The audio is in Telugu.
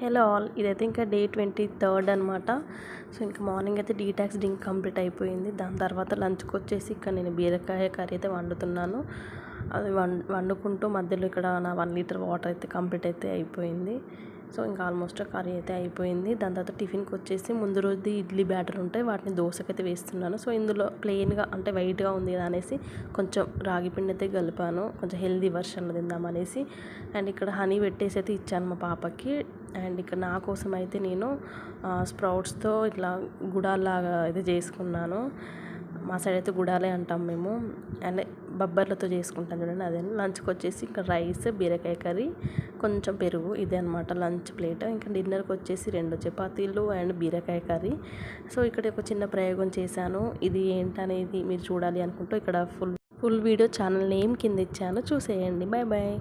హలో ఆల్, ఇదైతే ఇంకా డే 23 అనమాట. సో ఇంకా మార్నింగ్ అయితే డీటాక్స్ డ్రింక్ కంప్లీట్ అయిపోయింది. దాని తర్వాత లంచ్కి వచ్చేసి ఇక్కడ నేను బీరకాయ కర్రీ అయితే వండుతున్నాను. అది వండుకుంటూ మధ్యలో ఇక్కడ నా 1 లీటర్ వాటర్ అయితే కంప్లీట్ అయితే అయిపోయింది. సో ఇంకా ఆల్మోస్ట్ కర్రీ అయితే అయిపోయింది. దాని తర్వాత టిఫిన్కి వచ్చేసి ముందు రోజు ఇడ్లీ బ్యాటర్ ఉంటాయి, వాటిని దోశకైతే వేస్తున్నాను. సో ఇందులో ప్లెయిన్గా అంటే వైట్గా ఉంది కదా అనేసి కొంచెం రాగి పిండి అయితే కలిపాను, కొంచెం హెల్దీ వర్షన్లో తిందామనేసి. అండ్ ఇక్కడ హనీ పెట్టేసి అయితే ఇచ్చాను మా పాపకి. అండ్ ఇక్కడ నా కోసం అయితే నేను స్ప్రౌట్స్తో ఇట్లా గుడాల్లాగా అయితే చేసుకున్నాను. మా సైడ్ అయితే గుడాలే అంటాం మేము, అండ్ బొబ్బర్లతో చేసుకుంటాం చూడండి అదే. లంచ్కి వచ్చేసి ఇంకా రైస్, బీరకాయ కర్రీ, కొంచెం పెరుగు, ఇదే అనమాట లంచ్ ప్లేట్. ఇంకా డిన్నర్కి వచ్చేసి 2 చపాతీలు అండ్ బీరకాయ కర్రీ. సో ఇక్కడ ఒక చిన్న ప్రయోగం చేశాను. ఇది ఏంటనేది మీరు చూడాలి అనుకుంటూ ఇక్కడ ఫుల్ వీడియో ఛానల్ నేమ్ కింద ఇచ్చాను, చూసేయండి. Bye bye.